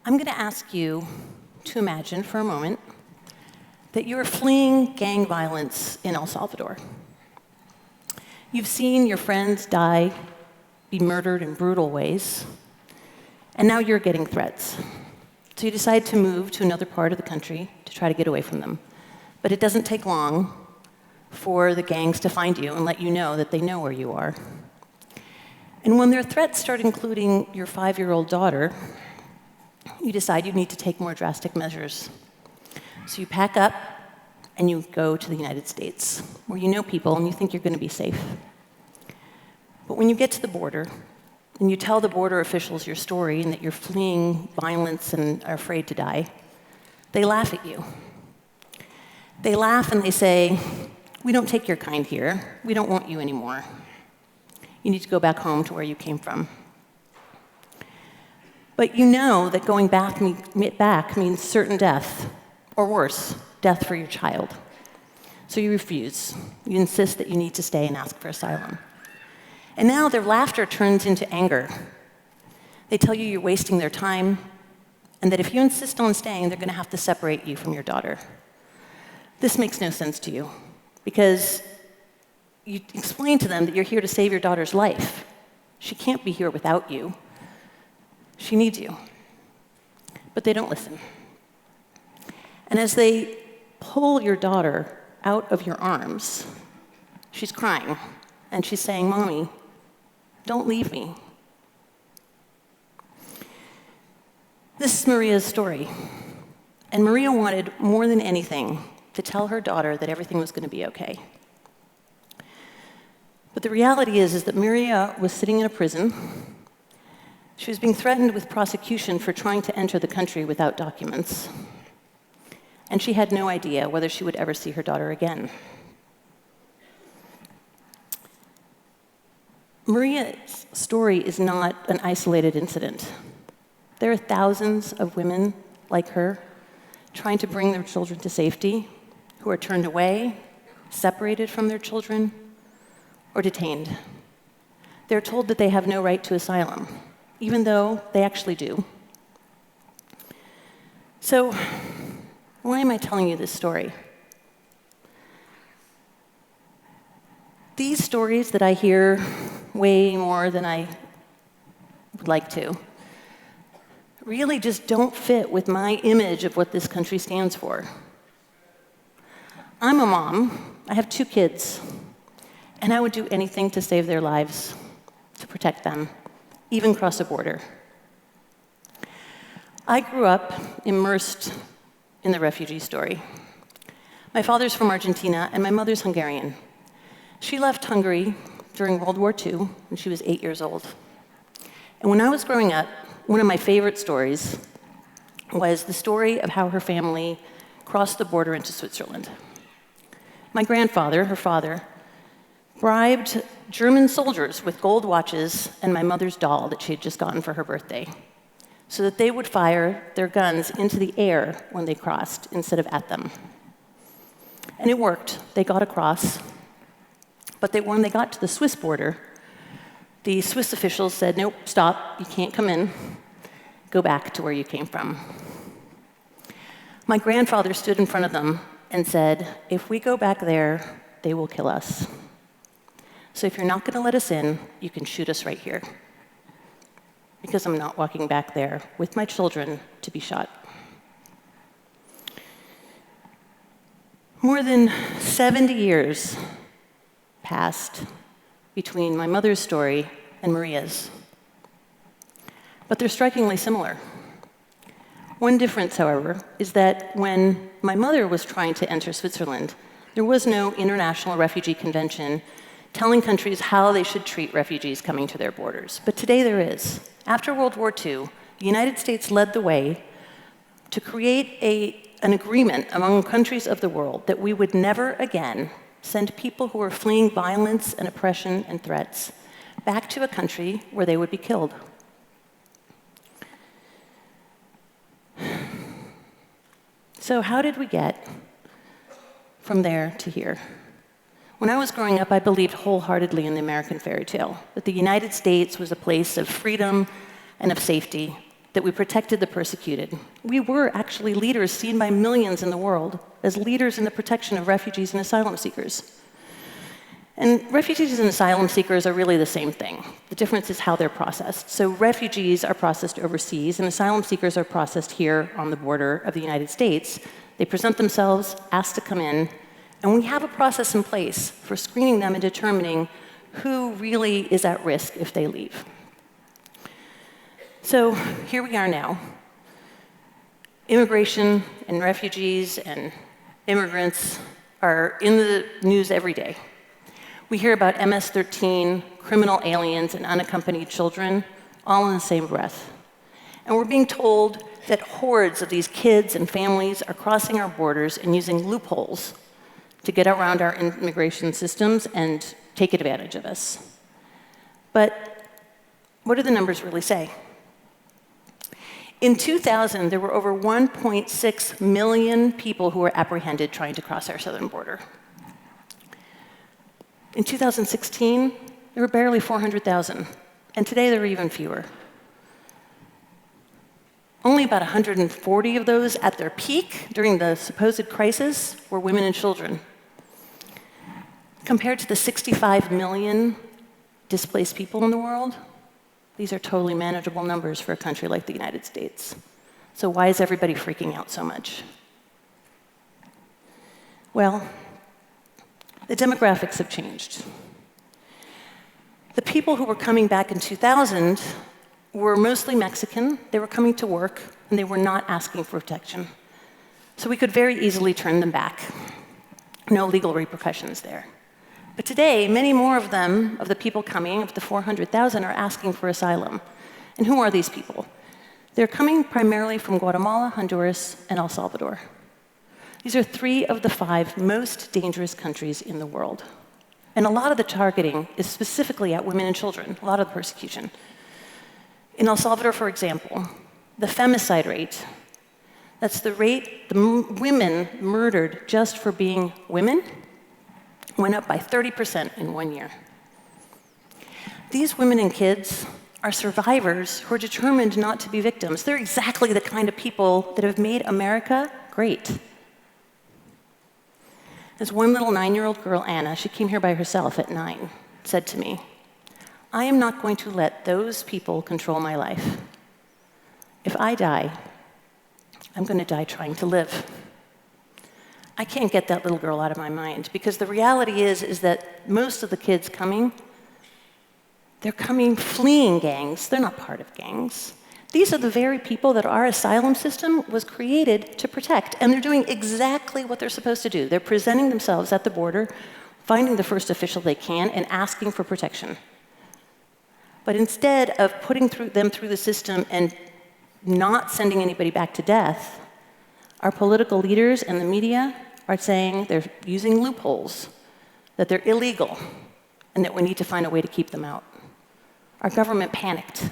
I'm going to ask you to imagine for a moment that you're fleeing gang violence in El Salvador. You've seen your friends die, be murdered in brutal ways, and now you're getting threats. So you decide to move to another part of the country to try to get away from them. But it doesn't take long for the gangs to find you and let you know that they know where you are. And when their threats start including your 5-year-old daughter, you decide you need to take more drastic measures. So you pack up and you go to the United States, where you know people and you think you're going to be safe. But when you get to the border and you tell the border officials your story and that you're fleeing violence and are afraid to die, they laugh at you. They laugh and they say, "We don't take your kind here. We don't want you anymore. You need to go back home to where you came from." But you know that going back means certain death, or worse, death for your child. So you refuse. You insist that you need to stay and ask for asylum. And now their laughter turns into anger. They tell you you're wasting their time, and that if you insist on staying, they're going to have to separate you from your daughter. This makes no sense to you, because you explain to them that you're here to save your daughter's life. She can't be here without you. She needs you. But they don't listen. And as they pull your daughter out of your arms, she's crying, and she's saying, "Mommy, don't leave me." This is Maria's story. And Maria wanted more than anything to tell her daughter that everything was going to be okay. But the reality is that Maria was sitting in a prison. She was being threatened with prosecution for trying to enter the country without documents. And she had no idea whether she would ever see her daughter again. Maria's story is not an isolated incident. There are thousands of women like her trying to bring their children to safety, who are turned away, separated from their children, or detained. They're told that they have no right to asylum, even though they actually do. So, why am I telling you this story? These stories that I hear way more than I would like to really just don't fit with my image of what this country stands for. I'm a mom. I have 2 kids. And I would do anything to save their lives, to protect them, even cross a border. I grew up immersed in the refugee story. My father's from Argentina, and my mother's Hungarian. She left Hungary during World War II when she was 8 years old. And when I was growing up, one of my favorite stories was the story of how her family crossed the border into Switzerland. My grandfather, her father, bribed German soldiers with gold watches and my mother's doll that she had just gotten for her birthday, so that they would fire their guns into the air when they crossed instead of at them. And it worked. They got across. But when they got to the Swiss border, the Swiss officials said, "Nope, stop, you can't come in. Go back to where you came from." My grandfather stood in front of them and said, "If we go back there, they will kill us. So if you're not going to let us in, you can shoot us right here, because I'm not walking back there with my children to be shot." More than 70 years passed between my mother's story and Maria's. But they're strikingly similar. One difference, however, is that when my mother was trying to enter Switzerland, there was no International Refugee Convention telling countries how they should treat refugees coming to their borders. But today there is. After World War II, the United States led the way to create an agreement among countries of the world that we would never again send people who were fleeing violence and oppression and threats back to a country where they would be killed. So how did we get from there to here? When I was growing up, I believed wholeheartedly in the American fairy tale, that the United States was a place of freedom and of safety, that we protected the persecuted. We were actually leaders seen by millions in the world as leaders in the protection of refugees and asylum seekers. And refugees and asylum seekers are really the same thing. The difference is how they're processed. So refugees are processed overseas, and asylum seekers are processed here on the border of the United States. They present themselves, ask to come in, and we have a process in place for screening them and determining who really is at risk if they leave. So here we are now. Immigration and refugees and immigrants are in the news every day. We hear about MS-13, criminal aliens, and unaccompanied children, all in the same breath. And we're being told that hordes of these kids and families are crossing our borders and using loopholes to get around our immigration systems and take advantage of us. But what do the numbers really say? In 2000, there were over 1.6 million people who were apprehended trying to cross our southern border. In 2016, there were barely 400,000, and today there are even fewer. Only about 140 of those at their peak during the supposed crisis were women and children. Compared to the 65 million displaced people in the world, these are totally manageable numbers for a country like the United States. So why is everybody freaking out so much? Well, the demographics have changed. The people who were coming back in 2000 were mostly Mexican. They were coming to work, and they were not asking for protection. So we could very easily turn them back. No legal repercussions there. But today, many more of them, of the people coming, of the 400,000, are asking for asylum. And who are these people? They're coming primarily from Guatemala, Honduras, and El Salvador. These are 3 of the 5 most dangerous countries in the world. And a lot of the targeting is specifically at women and children, a lot of the persecution. In El Salvador, for example, the femicide rate, that's the rate the women murdered just for being women, went up by 30% in 1 year. These women and kids are survivors who are determined not to be victims. They're exactly the kind of people that have made America great. There's one little 9-year-old girl, Anna, she came here by herself at 9, said to me, "I am not going to let those people control my life. If I die, I'm going to die trying to live." I can't get that little girl out of my mind, because the reality is that most of the kids coming, they're coming fleeing gangs. They're not part of gangs. These are the very people that our asylum system was created to protect, and they're doing exactly what they're supposed to do. They're presenting themselves at the border, finding the first official they can, and asking for protection. But instead of putting them through the system and not sending anybody back to death, our political leaders and the media are saying they're using loopholes, that they're illegal, and that we need to find a way to keep them out. Our government panicked.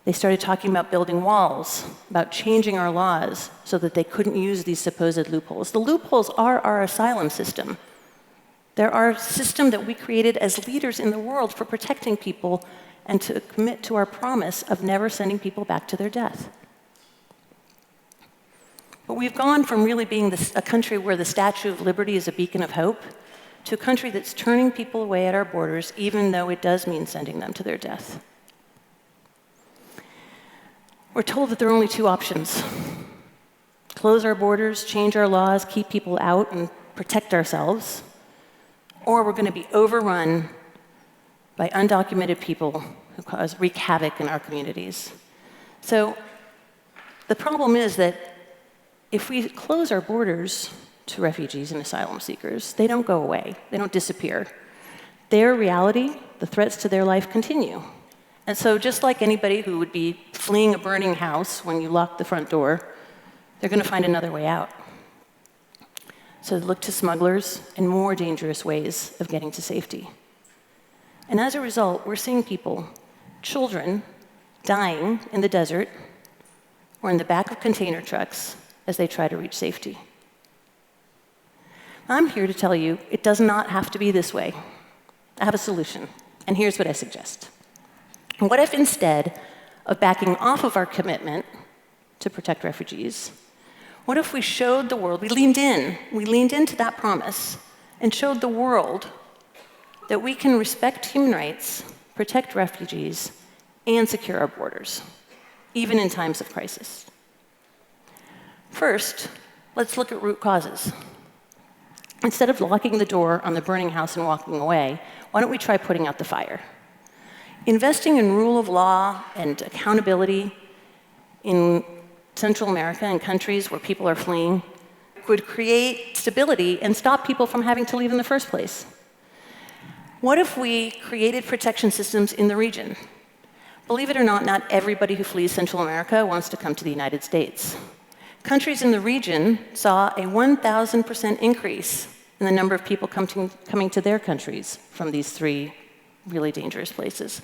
They started talking about building walls, about changing our laws so that they couldn't use these supposed loopholes. The loopholes are our asylum system. They're our system that we created as leaders in the world for protecting people and to commit to our promise of never sending people back to their death. But we've gone from really being a country where the Statue of Liberty is a beacon of hope to a country that's turning people away at our borders, even though it does mean sending them to their death. We're told that there are only 2 options: close our borders, change our laws, keep people out, and protect ourselves, or we're going to be overrun by undocumented people who wreak havoc in our communities. So the problem is that if we close our borders to refugees and asylum seekers, they don't go away. They don't disappear. Their reality, the threats to their life, continue. And so just like anybody who would be fleeing a burning house when you lock the front door, they're going to find another way out. So they look to smugglers and more dangerous ways of getting to safety. And as a result, we're seeing people, children, dying in the desert or in the back of container trucks as they try to reach safety. I'm here to tell you it does not have to be this way. I have a solution, and here's what I suggest. What if instead of backing off of our commitment to protect refugees? What if we showed the world, we leaned into that promise and showed the world that we can respect human rights, protect refugees, and secure our borders, even in times of crisis? First, let's look at root causes. Instead of locking the door on the burning house and walking away, why don't we try putting out the fire? Investing in rule of law and accountability in Central America and countries where people are fleeing would create stability and stop people from having to leave in the first place. What if we created protection systems in the region? Believe it or not everybody who flees Central America wants to come to the United States. Countries in the region saw a 1,000% increase in the number of people coming to their countries from these three really dangerous places.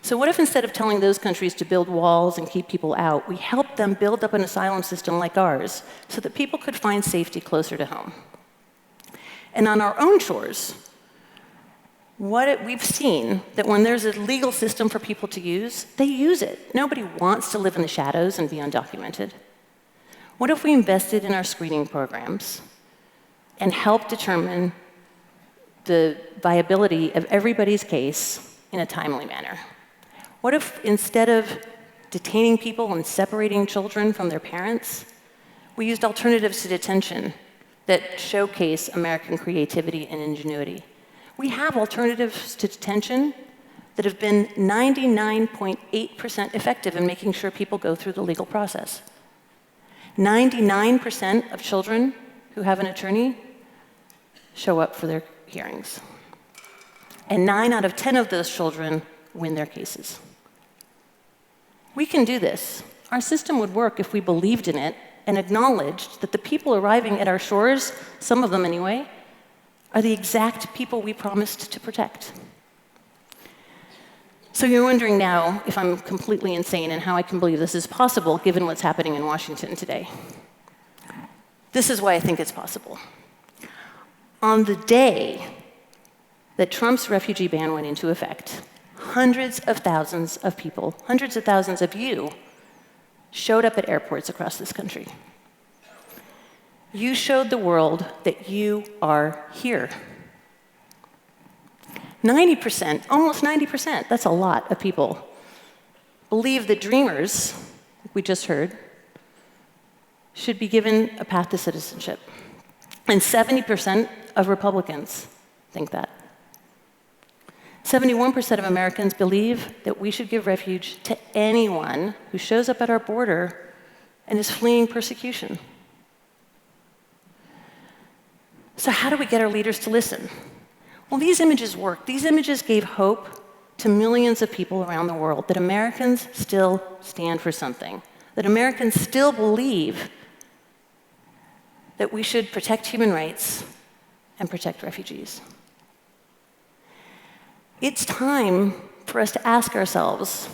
So what if instead of telling those countries to build walls and keep people out, we helped them build up an asylum system like ours so that people could find safety closer to home? And on our own shores, we've seen that when there's a legal system for people to use, they use it. Nobody wants to live in the shadows and be undocumented. What if we invested in our screening programs and helped determine the viability of everybody's case in a timely manner? What if instead of detaining people and separating children from their parents, we used alternatives to detention that showcase American creativity and ingenuity? We have alternatives to detention that have been 99.8% effective in making sure people go through the legal process. 99% of children who have an attorney show up for their hearings. And 9 out of 10 of those children win their cases. We can do this. Our system would work if we believed in it and acknowledged that the people arriving at our shores, some of them anyway, are the exact people we promised to protect. So you're wondering now if I'm completely insane and how I can believe this is possible given what's happening in Washington today. This is why I think it's possible. On the day that Trump's refugee ban went into effect, hundreds of thousands of people, hundreds of thousands of you, showed up at airports across this country. You showed the world that you are here. 90%, almost 90%, that's a lot of people, believe that dreamers, like we just heard, should be given a path to citizenship. And 70% of Republicans think that. 71% of Americans believe that we should give refuge to anyone who shows up at our border and is fleeing persecution. So how do we get our leaders to listen? Well, these images work. These images gave hope to millions of people around the world that Americans still stand for something, that Americans still believe that we should protect human rights and protect refugees. It's time for us to ask ourselves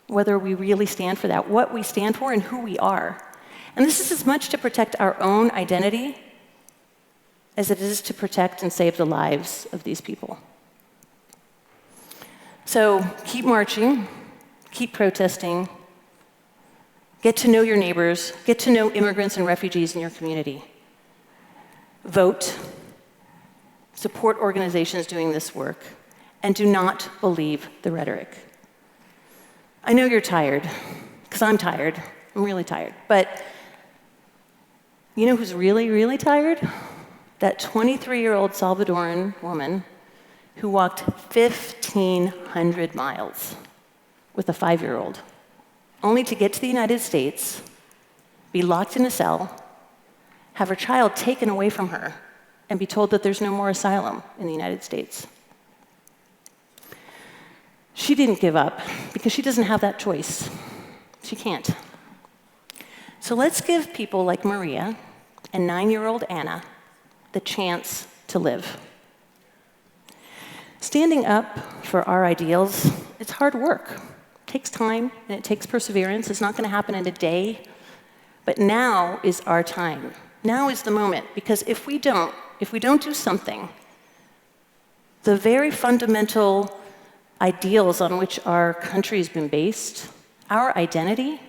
whether we really stand for that, what we stand for and who we are. And this is as much to protect our own identity as it is to protect and save the lives of these people. So keep marching, keep protesting, get to know your neighbors, get to know immigrants and refugees in your community. Vote, support organizations doing this work, and do not believe the rhetoric. I know you're tired, because I'm tired. I'm really tired. But you know who's really, really tired? That 23-year-old Salvadoran woman who walked 1,500 miles with a 5-year-old, only to get to the United States, be locked in a cell, have her child taken away from her, and be told that there's no more asylum in the United States. She didn't give up because she doesn't have that choice. She can't. So let's give people like Maria and 9-year-old Anna the chance to live. Standing up for our ideals, it's hard work. It takes time and it takes perseverance. It's not going to happen in a day. But now is our time. Now is the moment, because if we don't do something, the very fundamental ideals on which our country has been based, our identity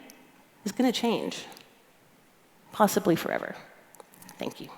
is going to change, possibly forever. Thank you.